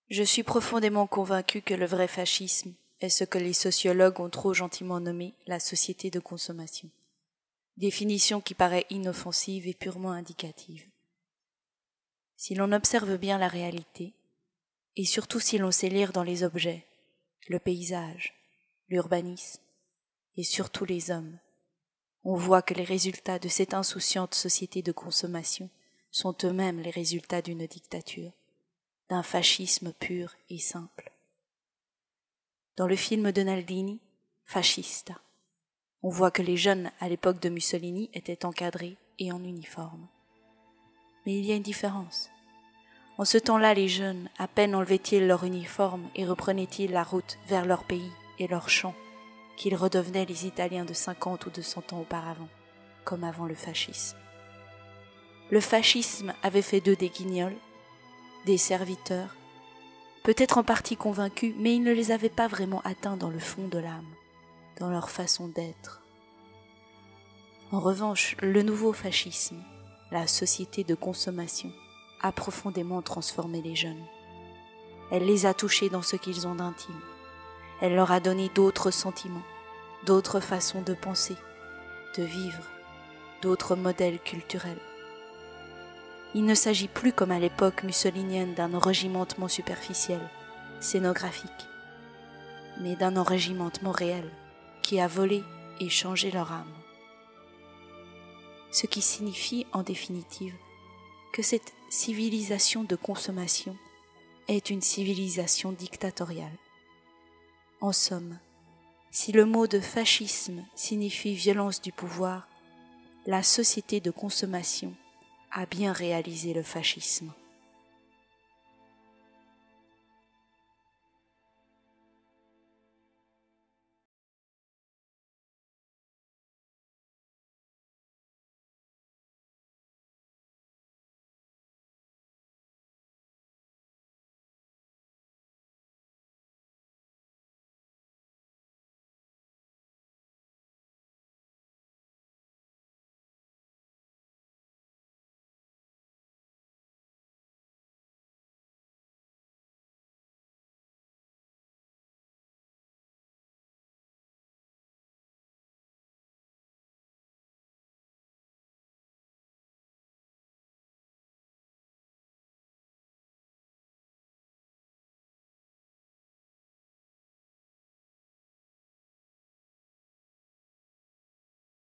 Je suis profondément convaincu que le vrai fascisme est ce que les sociologues ont trop gentiment nommé la société de consommation. Définition qui paraît inoffensive et purement indicative. Si l'on observe bien la réalité, et surtout si l'on sait lire dans les objets, le paysage, l'urbanisme, et surtout les hommes, on voit que les résultats de cette insouciante société de consommation sont eux-mêmes les résultats d'une dictature, d'un fascisme pur et simple. Dans le film de Naldini, Fascista, on voit que les jeunes à l'époque de Mussolini étaient encadrés et en uniforme. Mais il y a une différence. En ce temps-là, les jeunes, à peine enlevaient-ils leur uniforme et reprenaient-ils la route vers leur pays et leurs champs, qu'ils redevenaient les Italiens de 50 ou de 100 ans auparavant, comme avant le fascisme. Le fascisme avait fait d'eux des guignols, des serviteurs, peut-être en partie convaincus, mais il ne les avait pas vraiment atteints dans le fond de l'âme, dans leur façon d'être. En revanche, le nouveau fascisme, la société de consommation, a profondément transformé les jeunes. Elle les a touchés dans ce qu'ils ont d'intime. Elle leur a donné d'autres sentiments, d'autres façons de penser, de vivre, d'autres modèles culturels. Il ne s'agit plus comme à l'époque mussolinienne d'un enregimentement superficiel, scénographique, mais d'un enregimentement réel qui a volé et changé leur âme. Ce qui signifie en définitive que cette civilisation de consommation est une civilisation dictatoriale. En somme, si le mot de fascisme signifie violence du pouvoir, la société de consommation a bien réalisé le fascisme.